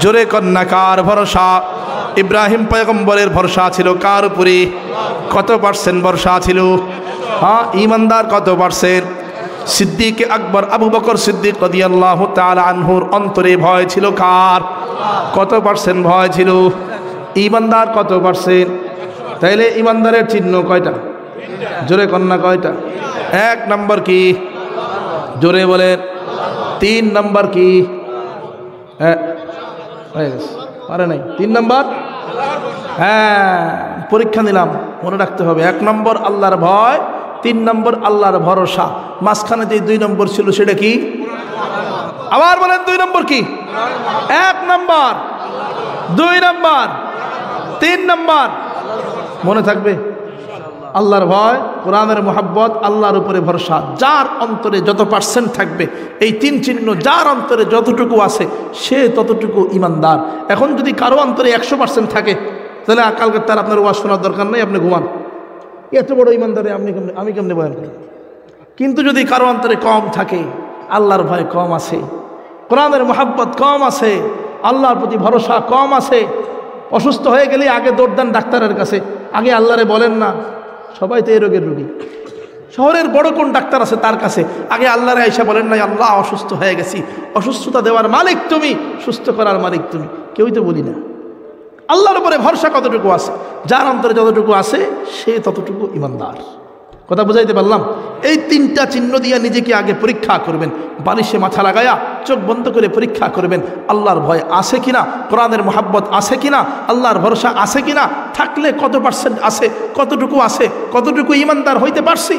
জোরে কন্যা কার ভরসা? ইব্রাহিম পয়গম্বরের ভরসা ছিল কার উপরে? কত পার্সেন্ট ভরসা ছিল? হ্যাঁ, ঈমানদার কত পার্সেন্ট? সিদ্দিক আকবর আবু বকর সিদ্দিক রাদিয়াল্লাহু তাআলা আনহুর অন্তরে ভয় ছিল কার? কত পার্সেন্ট ভয় ছিল? ঈমানদার কত পার্সেন্ট? তাইলে ঈমানদারের চিহ্ন কয়টা? জোরে কন্যা কয়টা? 1 নম্বর কি? জোরে বলেন। 3 নম্বর কি? পারে নাই। 3 নম্বর? হ্যাঁ, পরীক্ষা নিলাম, মনে রাখতে হবে। 1 নম্বর আল্লাহর ভয়, 3 নম্বর আল্লাহর ভরসা, মাঝখানে যে 2 নম্বর ছিল সেটা কি? আবার বলেন 2 নম্বর কি? 1 নম্বর, 2 নম্বর, 3 নম্বর মনে থাকবে? আল্লাহর ভয়, কোরআনের মোহাব্বত, আল্লাহর উপরে ভরসা। যার অন্তরে যত পার্সেন্ট থাকবে, এই 3 চিহ্ন যার অন্তরে যতটুকু আছে সে ততটুকু ঈমানদার। এখন যদি কারো অন্তরে 100% থাকে, তাহলে কালকে তার আপনার ওয়াজ শোনার দরকার নেই, আপনি ঘুমান। এত বড় ঈমানদারে আমি কেমনে বয়ান করি? কিন্তু যদি কারো অন্তরে কম থাকে, আল্লাহর ভয় কম আছে, কোরআনের মোহাব্বত কম আছে, আল্লাহর প্রতি ভরসা কম আছে, অসুস্থ হয়ে গেলে আগে দৌড় দেন ডাক্তারের কাছে, আগে আল্লাহরে বলেন না। সবাই তো এই রোগের রোগী। শহরের বড় কোন ডাক্তার আছে তার কাছে আগে আল্লাহরে আইসা বলেন নাই আল্লাহ অসুস্থ হয়ে গেছি, অসুস্থতা দেওয়ার মালিক তুমি, সুস্থ করার মালিক তুমি। কেউই তো বলি না। আল্লাহর উপরে ভরসা কতটুকু আছে, যার অন্তরে যতটুকু আছে সে ততটুকু ঈমানদার। কথা বুঝাইতে পারলাম? এই 3টা চিহ্ন দিয়ে নিজেকে আগে পরীক্ষা করবেন, বালিশে মাথা লাগায়া চোখ বন্ধ করে পরীক্ষা করবেন আল্লাহর ভয় আছে কিনা, কোরআনের মোহাব্বত আছে কিনা, আল্লাহর ভরসা আছে কিনা। থাকলে কত পার্সেন্ট আছে, কতটুকু আছে, কতটুকু ঈমানদার হইতে পারছি।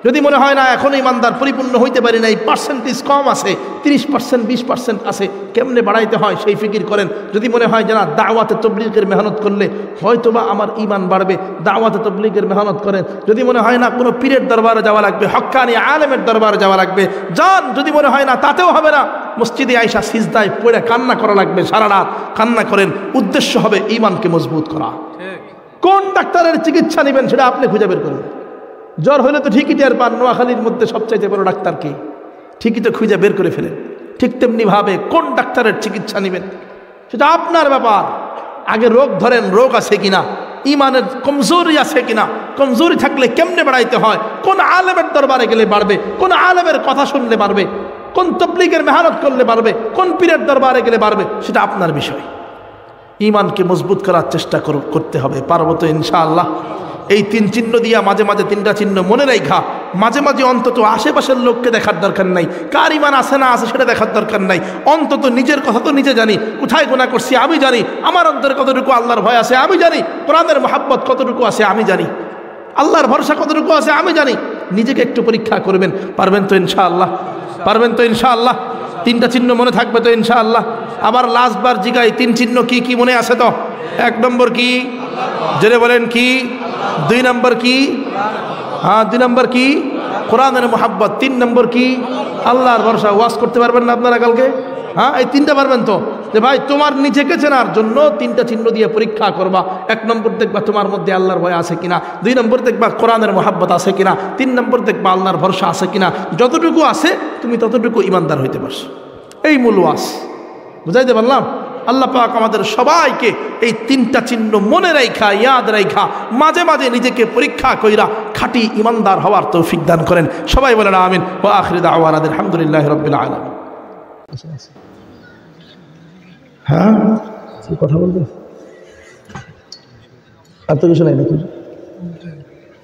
যদি মনে হয় না এখন ঈমানদার পরিপূর্ণ হইতে পারি না, এই পার্সেন্টেজ কম আছে, 30%, 20% আছে, কেমনে বাড়াইতে হয় সেই ফিকির করেন। যদি মনে হয় যে না দাওয়াতে তবলিগের মেহনত করলে হয়তোবা আমার ঈমান বাড়বে, দাওয়াতে তবলিগের মেহনত করেন। যদি মনে হয় না কোনো পীরের দরবারে যাওয়া লাগবে, হক্কানি আলেমের দরবারে যাওয়া লাগবে, যান। যদি মনে হয় না তাতেও হবে না, মসজিদে আয়েশা সিজদায় পড়ে কান্না করা লাগবে, সারা রাত কান্না করেন। উদ্দেশ্য হবে ঈমানকে মজবুত করা। কোন ডাক্তারের চিকিৎসা নেবেন সেটা আপনি খুঁজে বের করবেন। জ্বর হলে তো ঠিকই টের পান, নোয়াখালীর মধ্যে সবচাইতে বড় ডাক্তার কে? ঠিকই তো খুঁজে বের করে ফেলেন। ঠিক তেমনিভাবে কোন ডাক্তারের চিকিৎসা নেবেন সেটা আপনার ব্যাপার। আগে রোগ ধরেন, রোগ আছে কিনা, ইমানের কমজোরি আছে কিনা, কমজোরি থাকলে কেমনে বাড়াইতে হয়, কোন আলেমের দরবারে গেলে বাড়বে, কোন আলেমের কথা শুনলে বাড়বে, কোন তবলিগের মেহনত করলে বাড়বে, কোন পীরের দরবারে গেলে বাড়বে, সেটা আপনার বিষয়। ইমানকে মজবুত করার চেষ্টা করতে হবে। পারবো তো ইনশাআল্লাহ। এই 3 চিহ্ন দিয়া মাঝে মাঝে 3টা চিহ্ন মনে রাখা, মাঝে মাঝে অন্তত আশেপাশের লোককে দেখার দরকার নাই, কার ইমান আছে না আছে সেটা দেখার দরকার নাই। অন্তত নিজের কথা তো নিজে জানি, কোথায় গুনাহ করছি আমি জানি, আমার অন্তরে কতটুকু আল্লাহর ভয় আছে আমি জানি, কোরআনের মহাব্বত কতটুকু আছে আমি জানি, আল্লাহর ভরসা কতটুকু আছে আমি জানি। নিজেকে একটু পরীক্ষা করবেন। পারবেন তো ইনশাআল্লাহ? পারবেন তো ইনশাআল্লাহ? 3টা চিহ্ন মনে থাকবে তো ইনশাআল্লাহ? আবার লাস্টবার জিগাই 3 চিহ্ন কি কি মনে আছে তো? 1 নম্বর কি? জোরে বলেন কি? 2 নম্বর কি? হ্যাঁ 2 নম্বর কি? কোরআনের মহাব্বত। 3 নম্বর কি? আল্লাহর ভরসা। ওয়াজ করতে পারবেন না আপনারা কালকে? হ্যাঁ এই 3টা পারবেন তো? যে ভাই তোমার নিজেকে চেনার জন্য 3টা চিহ্ন দিয়ে পরীক্ষা করবা। 1 নম্বর দেখবা তোমার মধ্যে আল্লাহর ভয় আছে কিনা, 2 নম্বর দেখবা কোরআনের মহাব্বত আছে কিনা, 3 নম্বর দেখবা আল্লাহর ভরসা আছে কিনা। যতটুকু আছে তুমি ততটুকু ইমানদার হইতে পারছো। এই মূল ওয়াজ। বুঝাইতে পারলাম? আল্লাহ পাক আমাদের সবাইকে এই 3টা চিহ্ন মনে রাখা, ইয়াদ রাখা, মাঝে মাঝে নিজেকে পরীক্ষা কইরা খাঁটি ইমানদার হওয়ার তৌফিক দান করেন। সবাই বলেন আমিন। ওয়া আখিরু দাওয়ানা আলহামদুলিল্লাহি রাব্বিল আলামিন। হ্যাঁ কথা বলবে আর তো কিছু নাই নাকি?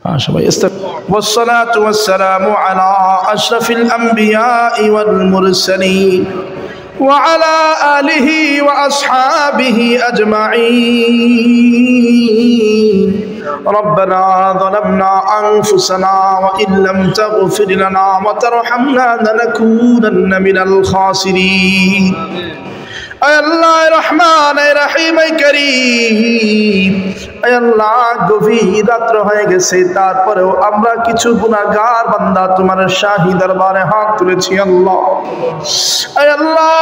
হ্যাঁ সবাই والصلاة والسلام على أشرف الأنبياء والمرسلين وعلى آله وأصحابه أجمعين. ربنا ظلمنا أنفسنا وإن لم تغفر لنا وترحمنا لنكونن من الخاسرين. আয় আল্লাহ রহমান, আয় রহিম, আয় করিম, আয় আল্লাহ গভীর রাত্র হয়ে গেছে, তারপরেও আমরা কিছু গুনাহগার বান্দা তোমার শাহী দরবারে হাত তুলেছি। আল্লাহ আয় আল্লাহ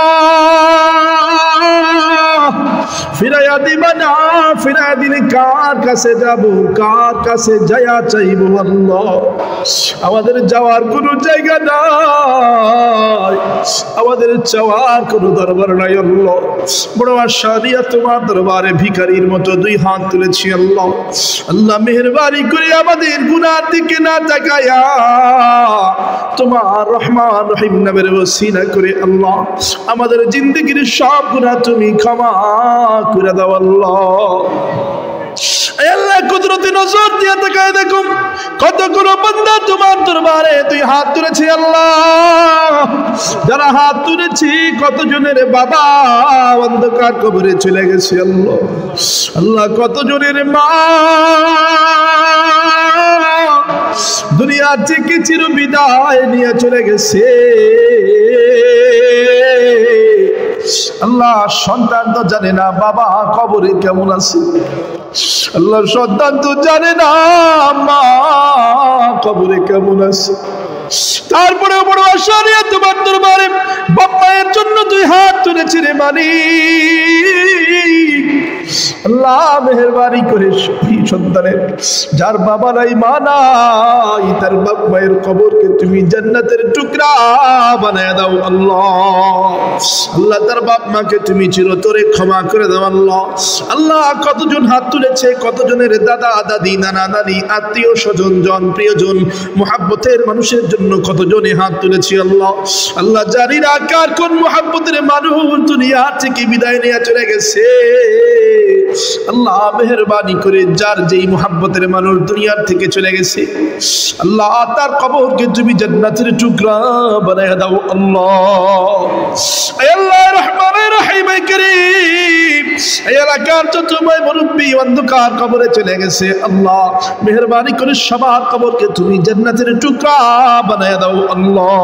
ফিরাইয়া দিবা না, ফিরাইয়া দিলে কার কাছে যাব, কার কাছে যায়া চাইব? আল্লাহ আমাদের যাওয়ার কোনো জায়গা নাই, আমাদের চাওয়ার কোনো দরবার নাই। আল্লাহ বড় আশা দিয়া তোমার দরবারে ভিখারির মতো 2 হাত তুলেছি। আল্লাহ আল্লাহ মেহেরবানি করে আমাদের গুনার দিকে না তাকায়া তোমার রহমান রহিম নামের ওসিলা করে আল্লাহ আমাদের জিন্দেগির সব গুনাহ তুমি ক্ষমা করে দাও। আল্লাহ আল্লাহ কুদরতি নজর দিয়ে তাকায় দেখুন কতগুলো বান্দা তোমার দরবারে 2 হাত তুলেছে। আল্লাহ যারা হাত তুলেছি কতজনের বাবা অন্ধকার কবরে চলে গেছে। আল্লাহ আল্লাহ কতজনের মা দুনিয়া থেকে চির বিদায় নিয়ে চলে গেছে। আল্লাহ সন্তান তো জানে না বাবা কবরে কেমন আছে, আল্লাহ সন্তান তো জানে না মা কবরে কেমন আছে। তারপরে বড় আশা নিয়ে তোমার দরবারে বাপ মায়ের জন্য 2 হাত তুলেছি রে মালিক। আল্লাহ মেহেরবানি করে সন্তানের যার বাবা নাই মা নাই তার বাপ মায়ের কবরকে তুমি জান্নাতের টুকরা বানায় দাও। আল্লাহ আল্লাহ তার বাপ মাকে তুমি চিরতরে ক্ষমা করে দাও। আল্লাহ আল্লাহ কতজন হাত তুলেছে, কতজনের দাদা দাদি নানা নানি আত্মীয় স্বজন জন প্রিয়জন মুহাব্বতের মানুষের জন্য কতজনে হাত তুলেছি। আল্লাহ আল্লাহ জানি না কার কোন মুহাব্বতের মানুষ দুনিয়া থেকে বিদায় নিয়ে চলে গেছে। আল্লাহ মেহেরবানি করে যার যেই মুহাব্বতের মানুষ দুনিয়ার থেকে চলে গেছে আল্লাহ তার কবরকে তুমি জান্নাতের টুকরা বানায় দাও। আল্লাহ আল্লাহ রহমানের রহিম করিম এই এলাকার যত ভাই মুরব্বি অন্ধকার কবরে চলে গেছে আল্লাহ মেহেরবানি করে সবার কবরকে তুমি জান্নাতের টুকরা বানায় দাও। আল্লাহ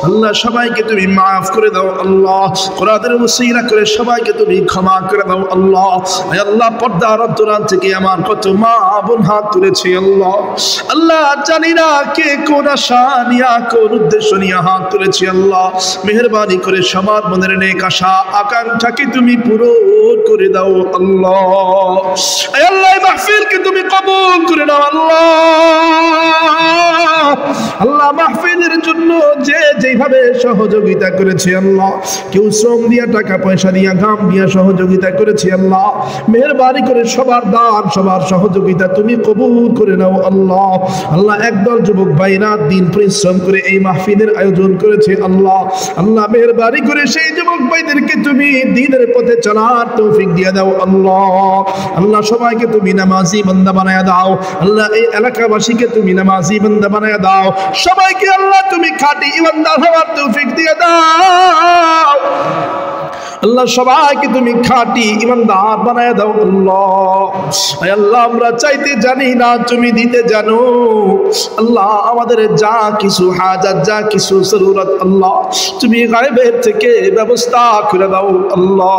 আল্লাহ সবাইকে তুমি মাফ করে দাও। আল্লাহ কোরআনের ওসিলা করে সবাইকে তুমি ক্ষমা করে দাও। আল্লাহ আল্লাহ পর্দার অন্তরাল থেকে আমার কত মা বোন হাত তুলেছে। আল্লাহ আল্লাহ জানি না কে কোন আশা নিয়া কোন উদ্দেশ্য নিয়ে হাত তুলেছে। আল্লাহ মেহেরবানি করে সবার মনের নেক আশা আকাঙ্ক্ষাকে তুমি পুরো কবুল করে দাও আল্লাহ। আয় আল্লাহ এই মাহফিলকে তুমি কবুল করে নাও আল্লাহ। আল্লাহ মাহফিলের জন্য যে যেভাবে সহযোগিতা করেছে আল্লাহ, কেউ শ্রম দিয়া, টাকা পয়সা দিয়া, গাম দিয়া সহযোগিতা করেছে আল্লাহ, মেহেরবানি করে সবার দান, সবার সহযোগিতা তুমি কবুল করে নাও আল্লাহ। আল্লাহ একদল যুবক ভাই রাত দিন পরিশ্রম করে এই মাহফিলের আয়োজন করেছে আল্লাহ। আল্লাহ মেহেরবানি করে সেই যুবক ভাইদেরকে তুমি দ্বীনের পথে চলার তৌফিক দিয়ে দাও আল্লাহ। আল্লাহ সবাইকে তুমি নামাজি বান্দা বানায়া দাও আল্লাহ। এই এলাকাবাসীকে তুমি নামাজি বান্দা বানায়া দাও। সবাইকে আল্লাহ তুমি খাঁটি ইমানদার হওয়ার তৌফিক দিয়ে দাও আল্লাহ। সবাইকে তুমি খাঁটি ইমানদার বানায়া দাও আল্লাহ। আয় আল্লাহ আমরা চাইতে জানি না, তুমি দিতে জানো আল্লাহ। আমাদের যা কিছু হাজাত, যা কিছু জরুরত আল্লাহ তুমি গায়বের থেকে ব্যবস্থা করে দাও আল্লাহ।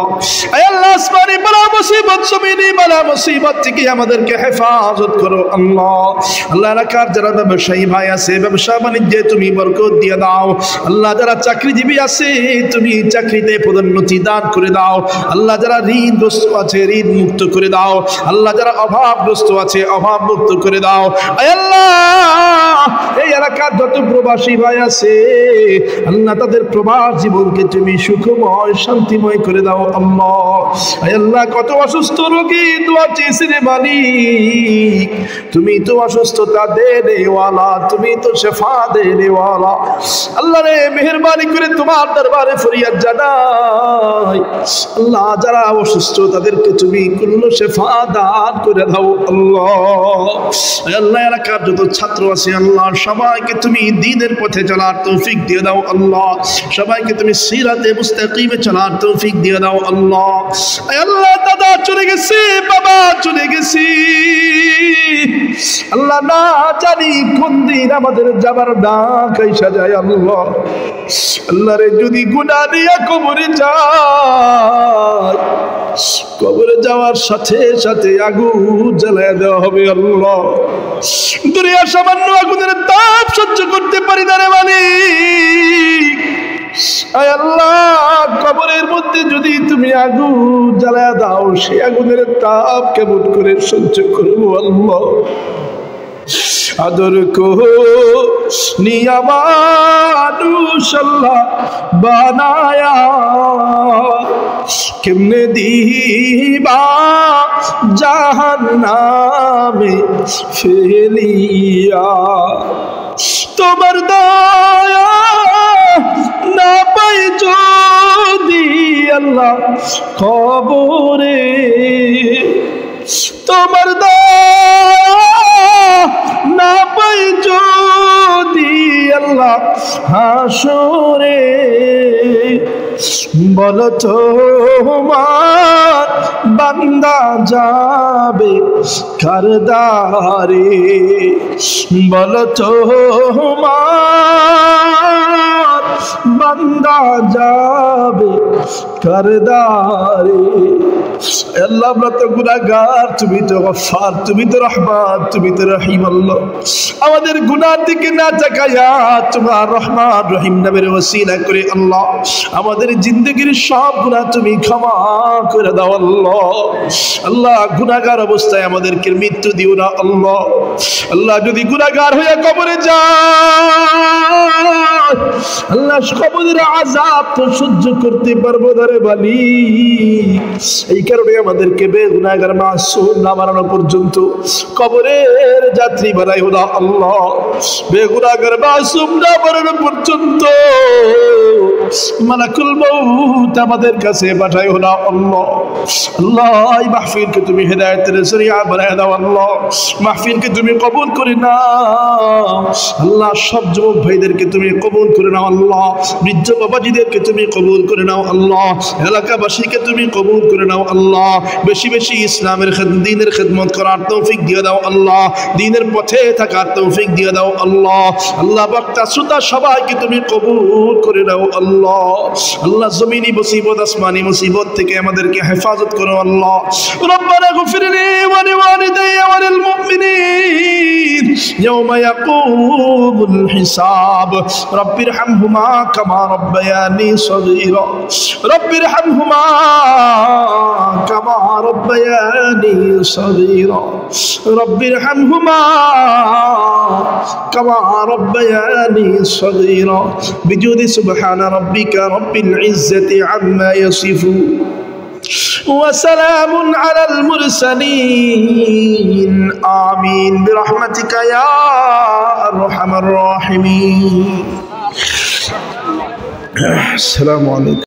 আয় আল্লাহ আসমানি বালা মুসিবত, জমিনি বালা মুসিবত থেকে আমাদেরকে হেফাজত করো আল্লাহ। আল্লাহ এলাকার যারা ব্যবসায়ী ভাই আছে, ব্যবসা বাণিজ্যে তুমি বরকত দিয়ে দাও আল্লাহ। যারা চাকরিজীবী আছে তুমি চাকরিতে পদোন্নতি দান করে দাও আল্লাহ। যারা ঋণগ্রস্ত আছে ঋণ মুক্ত করে দাও আল্লাহ। যারা অভাবগ্রস্ত আছে অভাব মুক্ত করে দাও আয় আল্লাহ। এই এলাকার যত প্রবাসী ভাই আছে আল্লাহ, তাদের প্রবাস জীবনকে তুমি সুখময় শান্তিময় করে দাও আল্লাহ। আয় আল্লাহ কত অসুস্থ রোগী দোয়া চেয়েছে রে মালিক, তুমি তো অসুস্থতা দেনেওয়ালা, তুমি তো শেফা দেনেওয়ালা আল্লাহ রে। মেহেরবানি করে তোমার দরবারে ফরিয়াদ জানাই আল্লাহ। যারা অসুস্থ তাদেরকে তুমি কুল্লু শেফা দান করে দাও আল্লাহ। আল্লাহ এলাকার যত ছাত্র আছে আল্লাহ সবাইকে তুমি দ্বীনের পথে চলার তৌফিক দিয়ে দাও আল্লাহ। সবাইকে তুমি সিরাতে মুস্তাকিমে চলার তৌফিক দিয়ে দাও আল্লাহ। আল্লাহ দাদা চলে গেছে, বাবা চলে গেছি আল্লাহ, না জানি কোন দিন আমাদের যাবার ডাক আইসা যায় আল্লাহ। আল্লাহ রে যদি গুনাহ নিয়ে কবরে যায়, কবরে যাওয়ার সাথে সাথে আগুন জ্বালায়া দেওয়া হবে আল্লাহ। দুনিয়ার সামান্য আগুনের তাপ সহ্য করতে পারি না রে মালিক। আয় আল্লাহ কবরের মধ্যে যদি তুমি আগুন জ্বালায়া দাও, সেই আগুনের তাপ কেমন করে সহ্য করবো আল্লাহ। আদর কো নিয়া মানুষ আল্লাহ বানায়া, কেমনে দিবা জাহান্নামে ফেলিয়া। তোমার দয়া না পাই যদি আল্লাহ কবরে, তোমার দয়া না পাই যদি আল্লাহ হাসরে, বলো তোমার বান্দা যাবে কার দ্বারে, বলো তোমার বান্দা যাবে কার দ্বারে। আল্লাহ আমরা তো গুনাহগার, তুমি তো গফফার, তুমি তো রহমান, তুমি তো রহিম আল্লাহ। আমাদের গুনাহ থেকে না তাকায়া তোমার রহমান রহিম নামের ওসিলা করে আল্লাহ আমাদের জিন্দেগির সব গুনাহ তুমি ক্ষমা করে দাও আল্লাহ। আল্লাহ গুনাহগার অবস্থায় আমাদেরকে মৃত্যু দিও না আল্লাহ। আল্লাহ যদি গুনাহগার হয়ে কবরে যায় আল্লাহ, কবরের আযাব তো সহ্য করতে পারবো না রে বালি। এই কারণে আমাদেরকে বেগুনাহগার মাসুম না বানানো পর্যন্ত কবরের যাত্রী বানাইও না আল্লাহ। বেগুনাহগার মাসুম না বানানো পর্যন্ত মালাকুল মউত আমাদের কাছে পাঠাইও না আল্লাহ। আল্লাহ এই মাহফিলকে তুমি হেদায়েতের জরিয়া বানায় দাও আল্লাহ। মাহফিলকে তুমি কবুল করে নাও আল্লাহ। সব যুবক ভাইদেরকে তুমি কবুল করে নাও আল্লাহ। বৃদ্ধ বাবাজিদেরকে তুমি কবুল করে নাও আল্লাহ। এলাকাবাসীকে তুমি কবুল করে নাও আল্লাহ। বেশি বেশি ইসলামের দ্বীনের খিদমত করার তৌফিক দিয়ে দাও আল্লাহ। দ্বীনের পথে থাকার তৌফিক দিয়ে দাও আল্লাহ। আল্লাহ বক্তা শ্রোতা সবাইকে তুমি কবুল করে নাও আল্লাহ। আল্লাহ জমিনি মুসিবত আসমানি মুসিবত থেকে আমাদেরকে হেফাজত করো আল্লাহ। রব্বানা গফিরলি ওয়া লিওয়ালিদাইয়া ওয়া লিল মুমিনিন ইয়াওমা ইয়াকুমুল হিসাব। রব্বিরহামহুমা কামা রব্বায়ানি সগীরা। রব্বিরহামহুমা كما ربياني صغيرا رب ارحمهما كما ربياني صغيرا بجود سبحان ربك رب العزة عما يصفون وسلام على المرسلين آمين برحمتك يا أرحم الراحمين. السلام عليكم.